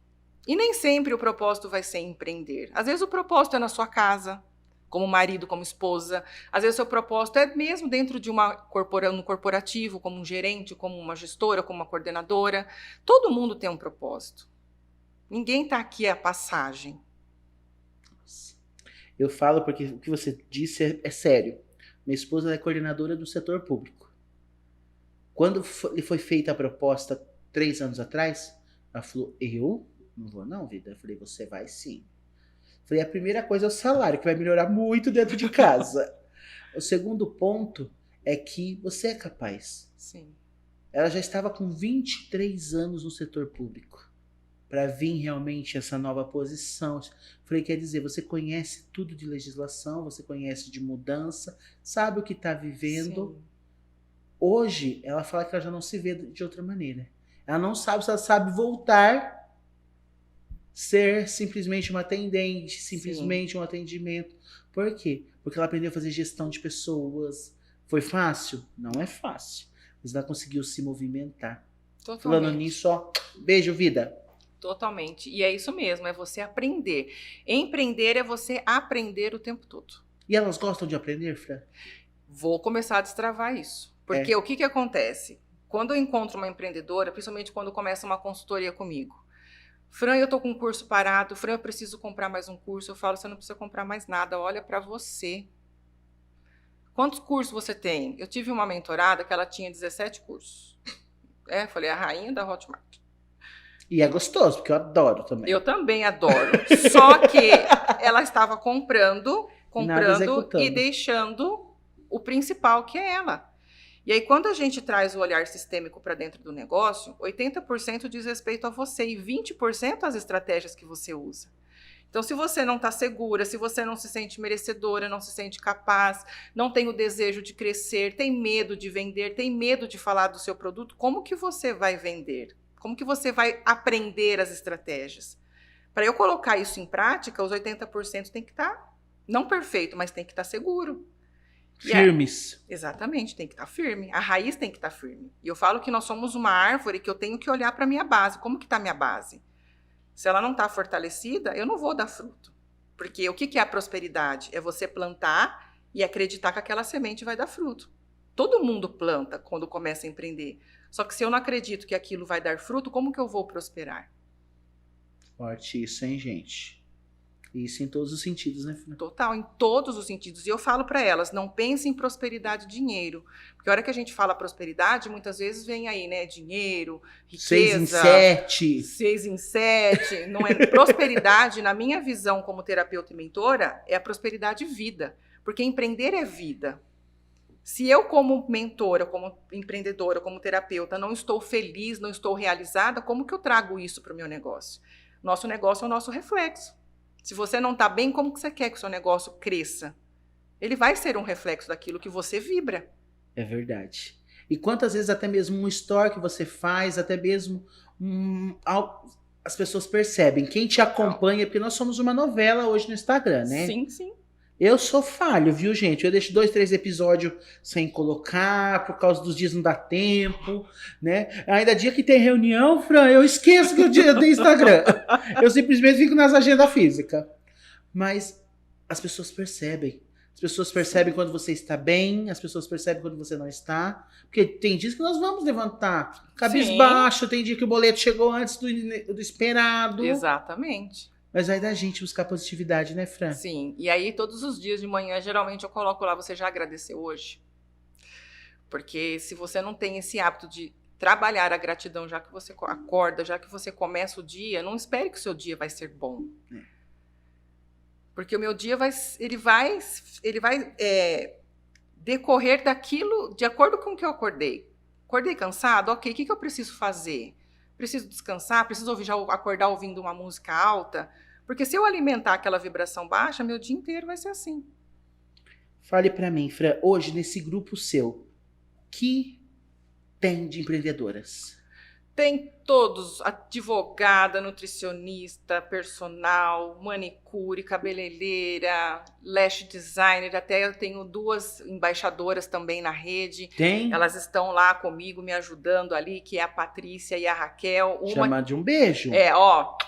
S2: E nem sempre o propósito vai ser empreender. Às vezes o propósito é na sua casa, como marido, como esposa. Às vezes o seu propósito é mesmo dentro de um corporativo, como um gerente, como uma gestora, como uma coordenadora. Todo mundo tem um propósito. Ninguém tá aqui a passagem.
S1: Eu falo porque o que você disse é sério. Minha esposa é coordenadora do setor público. Quando lhe foi feita a proposta 3 anos atrás, ela falou, eu não vou não, vida. Eu falei, você vai sim. Eu falei, a primeira coisa é o salário, que vai melhorar muito dentro de casa. O segundo ponto é que você é capaz.
S2: Sim.
S1: Ela já estava com 23 anos no setor público. Para vir realmente essa nova posição. Falei, quer dizer, você conhece tudo de legislação, você conhece de mudança, sabe o que está vivendo. Sim. Hoje, ela fala que ela já não se vê de outra maneira. Ela não sabe se ela sabe voltar, ser simplesmente uma atendente, simplesmente Sim. um atendimento. Por quê? Porque ela aprendeu a fazer gestão de pessoas. Foi fácil? Não é fácil. Mas ela conseguiu se movimentar.
S2: Totalmente.
S1: Falando nisso, beijo, vida.
S2: Totalmente. E é isso mesmo, é você aprender. Empreender é você aprender o tempo todo.
S1: E elas gostam de aprender, Fran?
S2: Vou começar a destravar isso. Porque o que acontece? Quando eu encontro uma empreendedora, principalmente quando começa uma consultoria comigo, Fran, eu tô com um curso parado, Fran, eu preciso comprar mais um curso. Eu falo, você não precisa comprar mais nada, olha para você. Quantos cursos você tem? Eu tive uma mentorada que ela tinha 17 cursos. Falei, a rainha da Hotmart.
S1: E é gostoso, porque eu adoro também.
S2: Eu também adoro. Só que ela estava comprando e deixando o principal, que é ela. E aí, quando a gente traz o olhar sistêmico para dentro do negócio, 80% diz respeito a você e 20% às estratégias que você usa. Então, se você não está segura, se você não se sente merecedora, não se sente capaz, não tem o desejo de crescer, tem medo de vender, tem medo de falar do seu produto, como que você vai vender? Como que você vai aprender as estratégias? Para eu colocar isso em prática, os 80% tem que estar, não perfeito, mas tem que estar seguro.
S1: Firmes.
S2: Exatamente, tem que estar firme. A raiz tem que estar firme. E eu falo que nós somos uma árvore que eu tenho que olhar para a minha base. Como que está a minha base? Se ela não está fortalecida, eu não vou dar fruto. Porque o que é a prosperidade? É você plantar e acreditar que aquela semente vai dar fruto. Todo mundo planta quando começa a empreender. Só que se eu não acredito que aquilo vai dar fruto, como que eu vou prosperar?
S1: Forte isso, hein, gente? Isso em todos os sentidos, né, Fran?
S2: Total, em todos os sentidos. E eu falo para elas, não pensem em prosperidade e dinheiro. Porque a hora que a gente fala prosperidade, muitas vezes vem aí, né? Dinheiro, riqueza.
S1: 6 em 7.
S2: 6 em 7. Não é prosperidade, na minha visão como terapeuta e mentora, é a prosperidade vida. Porque empreender é vida. Se eu, como mentora, como empreendedora, como terapeuta, não estou feliz, não estou realizada, como que eu trago isso para o meu negócio? Nosso negócio é o nosso reflexo. Se você não está bem, como que você quer que o seu negócio cresça? Ele vai ser um reflexo daquilo que você vibra.
S1: É verdade. E quantas vezes até mesmo um story que você faz, até mesmo as pessoas percebem. Quem te acompanha, porque nós somos uma novela hoje no Instagram, né?
S2: Sim, sim.
S1: Eu sou falho, viu, gente? Eu deixo 2, 3 episódios sem colocar, por causa dos dias não dá tempo, né? Ainda dia que tem reunião, Fran, eu esqueço que o dia tem Instagram. Eu simplesmente fico nas agendas físicas. Mas as pessoas percebem. As pessoas percebem quando você está bem, as pessoas percebem quando você não está. Porque tem dias que nós vamos levantar cabisbaixo, tem dia que o boleto chegou antes do esperado.
S2: Exatamente.
S1: Mas vai da gente buscar positividade, né, Fran?
S2: Sim, e aí todos os dias de manhã, geralmente eu coloco lá, você já agradeceu hoje? Porque se você não tem esse hábito de trabalhar a gratidão, já que você acorda, já que você começa o dia, não espere que o seu dia vai ser bom. Porque o meu dia vai decorrer daquilo, de acordo com o que eu acordei. Acordei cansado? Ok, o que eu preciso fazer? Preciso descansar? Preciso acordar ouvindo uma música alta? Porque se eu alimentar aquela vibração baixa, meu dia inteiro vai ser assim.
S1: Fale pra mim, Fran, hoje nesse grupo seu, que tem de empreendedoras?
S2: Tem todos, advogada, nutricionista, personal, manicure, cabeleireira, lash designer, até eu tenho 2 embaixadoras também na rede.
S1: Tem?
S2: Elas estão lá comigo, me ajudando ali, que é a Patrícia e a Raquel.
S1: Chama de um beijo.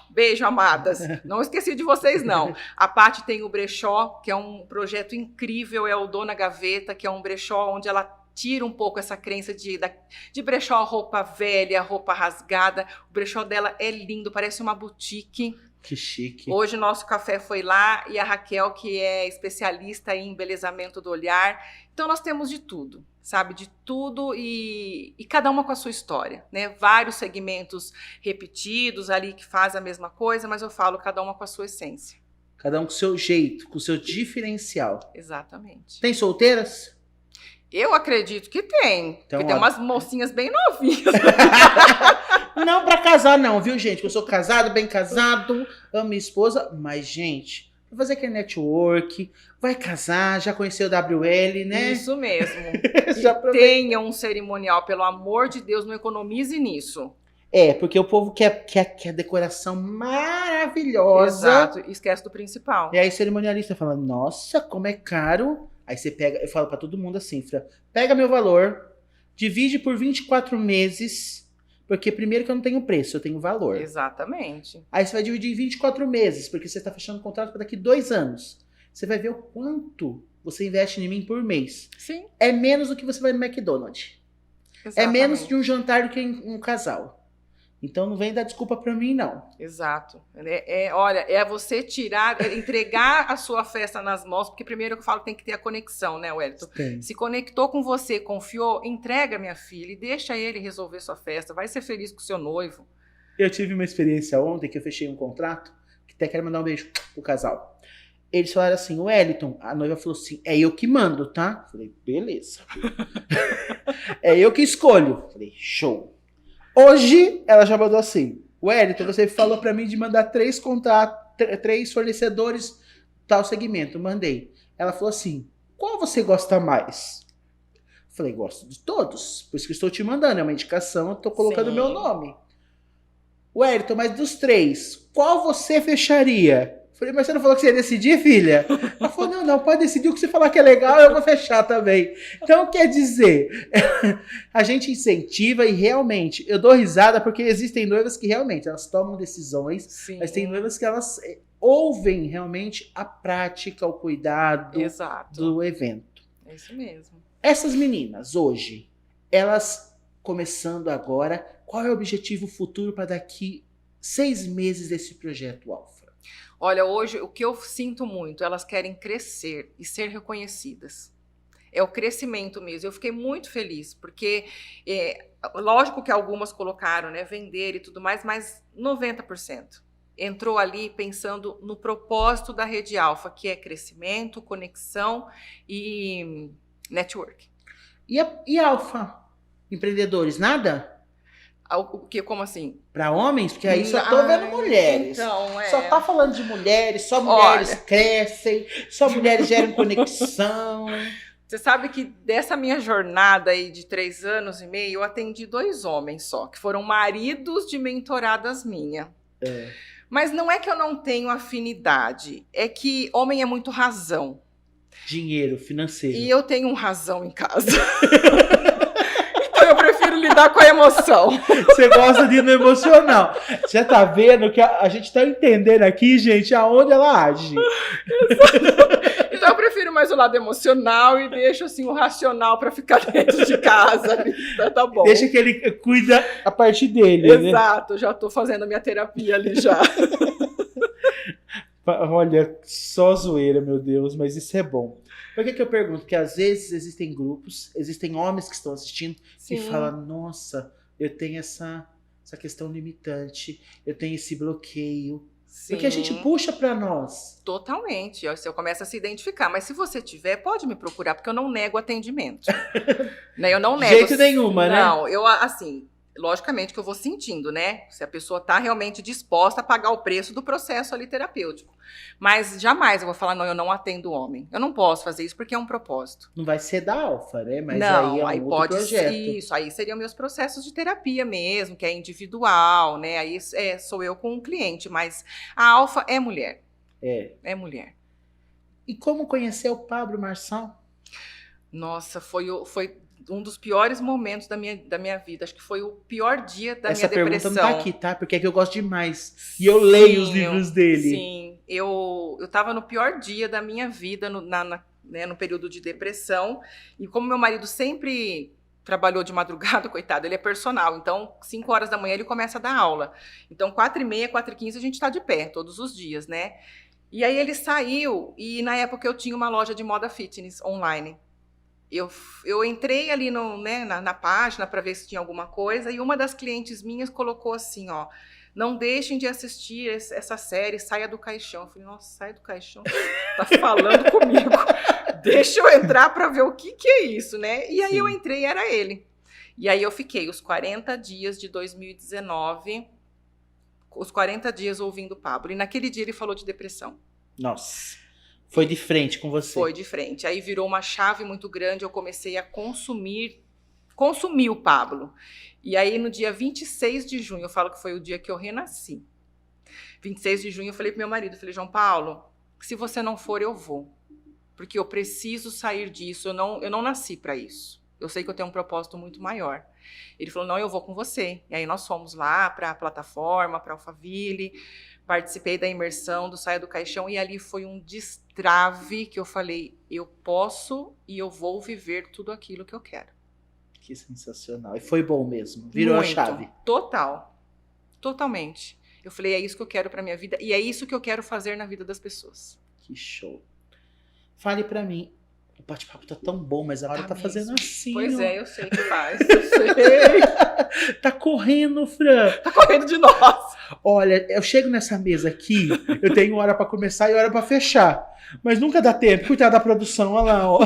S2: Beijo, amadas. Não esqueci de vocês, não. A Paty tem o brechó, que é um projeto incrível, é o Dona Gaveta, que é um brechó onde ela tira um pouco essa crença de brechó, roupa velha, roupa rasgada. O brechó dela é lindo, parece uma boutique.
S1: Que chique.
S2: Hoje o nosso café foi lá e a Raquel, que é especialista em embelezamento do olhar. Então nós temos de tudo, sabe? De tudo e cada uma com a sua história, né? Vários segmentos repetidos ali que fazem a mesma coisa, mas eu falo cada uma com a sua essência.
S1: Cada um com o seu jeito, com o seu diferencial.
S2: Exatamente.
S1: Tem solteiras?
S2: Eu acredito que tem.
S1: Então,
S2: porque tem umas mocinhas bem novinhas.
S1: Não pra casar não, viu, gente? Eu sou casado, bem casado, amo minha esposa. Mas, gente, vai fazer aquele network, vai casar, já conheceu o WL, né?
S2: Isso mesmo.
S1: Já
S2: tenha um cerimonial, pelo amor de Deus, não economize nisso.
S1: Porque o povo quer decoração maravilhosa.
S2: Exato, esquece do principal.
S1: E aí o cerimonialista fala, nossa, como é caro. Aí você pega, eu falo pra todo mundo assim, Fran, pega meu valor, divide por 24 meses, porque primeiro que eu não tenho preço, eu tenho valor.
S2: Exatamente.
S1: Aí você vai dividir em 24 meses, porque você está fechando o contrato para daqui 2 anos. Você vai ver o quanto você investe em mim por mês.
S2: Sim.
S1: É menos do que você vai no McDonald's.
S2: Exatamente.
S1: É menos de um jantar do que um casal. Então não vem dar desculpa pra mim, não.
S2: Exato. Olha, é você entregar a sua festa nas mãos, porque primeiro eu falo que tem que ter a conexão, né, Wellington?
S1: Tem.
S2: Se conectou com você, confiou, entrega, minha filha, e deixa ele resolver sua festa. Vai ser feliz com o seu noivo.
S1: Eu tive uma experiência ontem que eu fechei um contrato, que até quero mandar um beijo pro casal. Eles falaram assim, Wellington, a noiva falou assim, é eu que mando, tá? Falei, beleza. É eu que escolho. Falei, show. Hoje, ela já mandou assim, Wellington, você falou pra mim de mandar 3 fornecedores tal segmento. Mandei. Ela falou assim, qual você gosta mais? Falei, gosto de todos. Por isso que eu estou te mandando, é uma indicação, eu tô colocando o meu nome. Wellington, mas dos 3, qual você fecharia? Falei, mas você não falou que você ia decidir, filha? Ela falou, não, pode decidir o que você falar que é legal, eu vou fechar também. Então, quer dizer, a gente incentiva e realmente, eu dou risada porque existem noivas que realmente, elas tomam decisões, sim, mas tem noivas que elas ouvem realmente a prática, o cuidado, exato, do evento.
S2: É isso mesmo.
S1: Essas meninas, hoje, elas começando agora, qual é o objetivo futuro para daqui 6 meses desse projeto Alfa?
S2: Olha, hoje o que eu sinto muito, elas querem crescer e ser reconhecidas. É o crescimento mesmo. Eu fiquei muito feliz, porque lógico que algumas colocaram, né, vender e tudo mais, mas 90% entrou ali pensando no propósito da Rede Alfa, que é crescimento, conexão e network.
S1: E Alfa? Empreendedores, nada?
S2: O que, como assim?
S1: Para homens? Porque aí só tô vendo mulheres.
S2: Então,
S1: Só tá falando de mulheres, só mulheres crescem, só mulheres geram conexão.
S2: Você sabe que dessa minha jornada aí de 3 anos e meio, eu atendi 2 homens só, que foram maridos de mentoradas minha. Mas não é que eu não tenho afinidade, é que homem é muito razão.
S1: Dinheiro, financeiro.
S2: E eu tenho razão em casa. Eu prefiro lidar com a emoção.
S1: Você gosta de ir no emocional. Você tá vendo que a gente tá entendendo aqui, gente, aonde ela age.
S2: Então eu prefiro mais o lado emocional e deixo assim o racional para ficar dentro de casa. Tá bom.
S1: Deixa que ele cuida a parte dele.
S2: Exato, né? Já tô fazendo a minha terapia ali já.
S1: Olha, só zoeira, meu Deus, mas isso é bom. Por que eu pergunto? Porque às vezes existem grupos, existem homens que estão assistindo, sim, e falam, nossa, eu tenho essa questão limitante, eu tenho esse bloqueio. Sim. Porque a gente puxa para nós.
S2: Totalmente. Você começa a se identificar. Mas se você tiver, pode me procurar, porque eu não nego atendimento. Né? Eu não nego.
S1: De jeito nenhuma, né?
S2: Não, eu assim... Logicamente que eu vou sentindo, né? Se a pessoa está realmente disposta a pagar o preço do processo ali terapêutico. Mas jamais eu vou falar, não, eu não atendo homem. Eu não posso fazer isso porque é um propósito.
S1: Não vai ser da Alfa, né? Mas
S2: não,
S1: aí é um outro projeto.
S2: Isso, aí seriam meus processos de terapia mesmo, que é individual, né? Aí sou eu com um cliente, mas a Alfa é mulher. É mulher.
S1: E como conhecer o Pablo Marçal?
S2: Nossa, foi um dos piores momentos da minha vida. Acho que foi o pior dia da minha depressão. Essa
S1: pergunta não tá aqui, tá? Porque é que eu gosto demais. E eu leio os livros dele.
S2: Sim, eu tava no pior dia da minha vida, no período de depressão. E como meu marido sempre trabalhou de madrugada, coitado, ele é personal. Então, 5 horas da manhã ele começa a dar aula. Então, 4h30, 4h15 a gente tá de pé, todos os dias, né? E aí ele saiu e na época eu tinha uma loja de moda fitness online. Eu entrei ali na página para ver se tinha alguma coisa e uma das clientes minhas colocou assim, ó, não deixem de assistir essa série, Saia do Caixão. Eu falei, nossa, Saia do Caixão, tá falando comigo. Deixa eu entrar para ver o que é isso, né? E aí sim, eu entrei e era ele. E aí eu fiquei os 40 dias de 2019, os 40 dias ouvindo o Pablo. E naquele dia ele falou de depressão.
S1: Nossa. Foi de frente com você?
S2: Foi de frente. Aí virou uma chave muito grande, eu comecei a consumir o Pablo. E aí no dia 26 de junho, eu falo que foi o dia que eu renasci. 26 de junho eu falei pro meu marido, falei, João Paulo, se você não for, eu vou. Porque eu preciso sair disso, eu não nasci para isso. Eu sei que eu tenho um propósito muito maior. Ele falou, não, eu vou com você. E aí nós fomos lá para a plataforma, para Alphaville, participei da imersão do Saia do Caixão e ali foi um destrave que eu falei, eu posso e eu vou viver tudo aquilo que eu quero.
S1: Que sensacional. E foi bom mesmo. Virou
S2: muito,
S1: a chave.
S2: Totalmente. Eu falei, é isso que eu quero para minha vida e é isso que eu quero fazer na vida das pessoas.
S1: Que show. Fale para mim, O bate-papo tá tão bom, mas a hora tá fazendo assim.
S2: Pois
S1: ó.
S2: é, eu sei que faz. Eu sei.
S1: Tá correndo, Fran.
S2: Tá correndo de nós.
S1: Olha, eu chego nessa mesa aqui, eu tenho hora pra começar e hora pra fechar. Mas nunca dá tempo. Coitado da produção, olha lá, ó.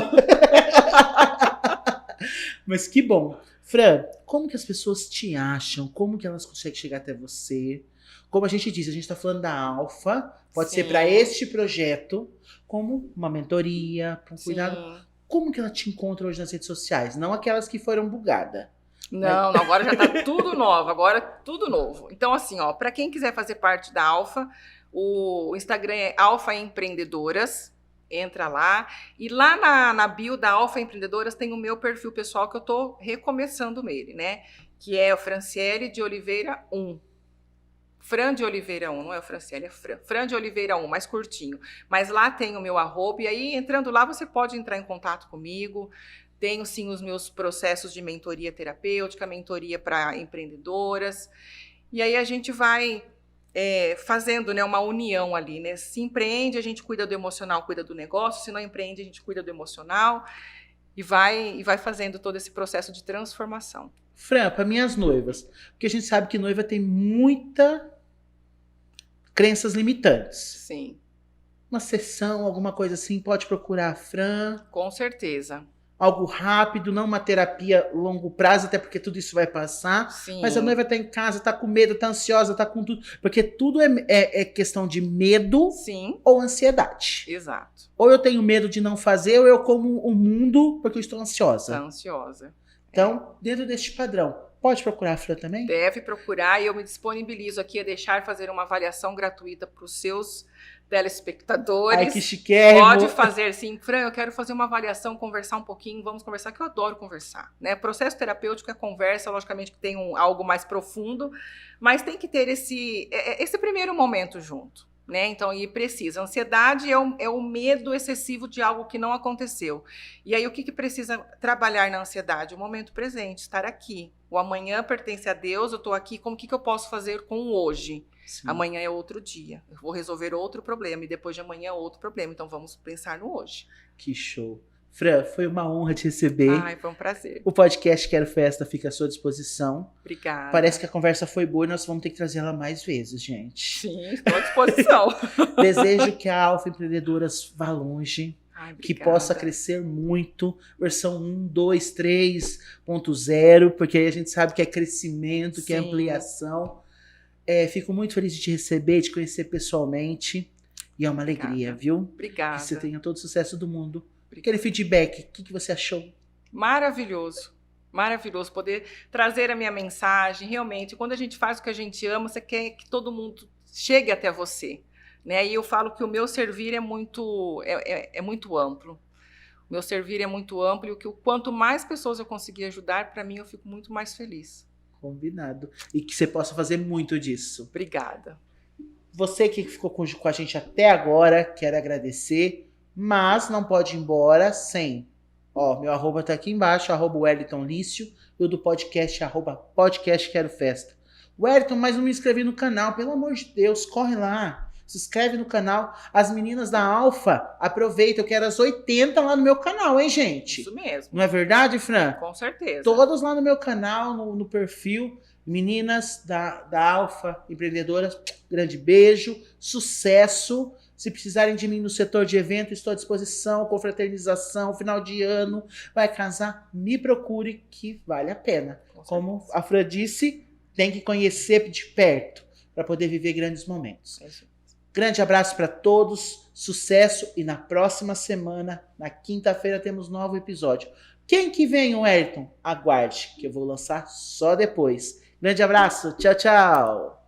S1: Mas que bom. Fran, como que as pessoas te acham? Como que elas conseguem chegar até você? Como a gente disse, a gente tá falando da Alfa. Pode ser para este projeto, como uma mentoria, para um cuidado. Como que ela te encontra hoje nas redes sociais? Não aquelas que foram bugadas.
S2: Não, agora já tá tudo novo, agora tudo novo. Então, assim, ó, para quem quiser fazer parte da Alfa, o Instagram é Alfa Empreendedoras, entra lá. E lá na bio da Alfa Empreendedoras tem o meu perfil pessoal que eu tô recomeçando nele, né? Que é o Franciele de Oliveira 1. Fran de Oliveira 1, não é o Franciele, é Fran de Oliveira 1, mais curtinho. Mas lá tem o meu arroba, e aí entrando lá você pode entrar em contato comigo. Tenho sim os meus processos de mentoria terapêutica, mentoria para empreendedoras. E aí a gente vai fazendo, né, uma união ali, né? Se empreende, a gente cuida do emocional, cuida do negócio. Se não empreende, a gente cuida do emocional. E vai fazendo todo esse processo de transformação.
S1: Fran, para minhas noivas, porque a gente sabe que noiva tem muita crenças limitantes.
S2: Sim.
S1: Uma sessão, alguma coisa assim, pode procurar a Fran.
S2: Com certeza.
S1: Algo rápido, não uma terapia longo prazo, até porque tudo isso vai passar.
S2: Sim.
S1: Mas a noiva tá em casa, tá com medo, tá ansiosa, tá com tudo. Porque tudo é questão de medo.
S2: Sim.
S1: Ou ansiedade.
S2: Exato.
S1: Ou eu tenho medo de não fazer, ou eu como o mundo porque eu estou ansiosa.
S2: Tá ansiosa.
S1: Então, dentro deste padrão, pode procurar a Fran também?
S2: Deve procurar, e eu me disponibilizo aqui a deixar fazer uma avaliação gratuita para os seus telespectadores.
S1: Ai, que chiquérrimo.
S2: Pode fazer, sim. Fran, eu quero fazer uma avaliação, conversar um pouquinho, vamos conversar, que eu adoro conversar, né? Processo terapêutico é conversa, logicamente que tem algo mais profundo, mas tem que ter esse primeiro momento junto. Né? Então, e precisa. Ansiedade é o medo excessivo de algo que não aconteceu. E aí, o que precisa trabalhar na ansiedade? O momento presente, estar aqui. O amanhã pertence a Deus, eu estou aqui, como que eu posso fazer com o hoje? Sim. Amanhã é outro dia. Eu vou resolver outro problema, e depois de amanhã outro problema. Então, vamos pensar no hoje.
S1: Que show. Fran, foi uma honra te receber.
S2: Ai, foi um prazer.
S1: O podcast Quero Festa fica à sua disposição.
S2: Obrigada.
S1: Parece que a conversa foi boa e nós vamos ter que trazer ela mais vezes, gente.
S2: Sim, estou à disposição.
S1: Desejo que a Alfa Empreendedoras vá longe.
S2: Ai,
S1: que possa crescer muito. Versão 1, 2, 3.0, porque aí a gente sabe que é crescimento, que é ampliação. Fico muito feliz de te receber, de conhecer pessoalmente. E é uma alegria, viu?
S2: Obrigada.
S1: Que você tenha todo o sucesso do mundo. Aquele feedback, o que você achou?
S2: Maravilhoso, maravilhoso poder trazer a minha mensagem. Realmente, quando a gente faz o que a gente ama, você quer que todo mundo chegue até você, né? E eu falo que o meu servir é muito amplo. O meu servir é muito amplo, e quanto mais pessoas eu conseguir ajudar, para mim eu fico muito mais feliz.
S1: Combinado. E que você possa fazer muito disso.
S2: Obrigada.
S1: Você que ficou com a gente até agora, quero agradecer. Mas não pode ir embora sem. Meu arroba tá aqui embaixo, @Wellington Lício, e o do podcast, @podcast Quero Festa. Wellington, mas não me inscrevi no canal, pelo amor de Deus, corre lá, se inscreve no canal. As meninas da Alfa, aproveita, eu quero as 80 lá no meu canal, hein, gente?
S2: Isso mesmo.
S1: Não é verdade, Fran?
S2: Com certeza.
S1: Todas lá no meu canal, no perfil. Meninas da Alfa Empreendedoras, grande beijo, sucesso. Se precisarem de mim no setor de evento, estou à disposição, confraternização, final de ano, vai casar, me procure que vale a pena. Como a Fran disse, tem que conhecer de perto para poder viver grandes momentos. Grande abraço para todos, sucesso, e na próxima semana, na quinta-feira, temos novo episódio. Quem que vem, Wellington? Aguarde, que eu vou lançar só depois. Grande abraço, tchau, tchau!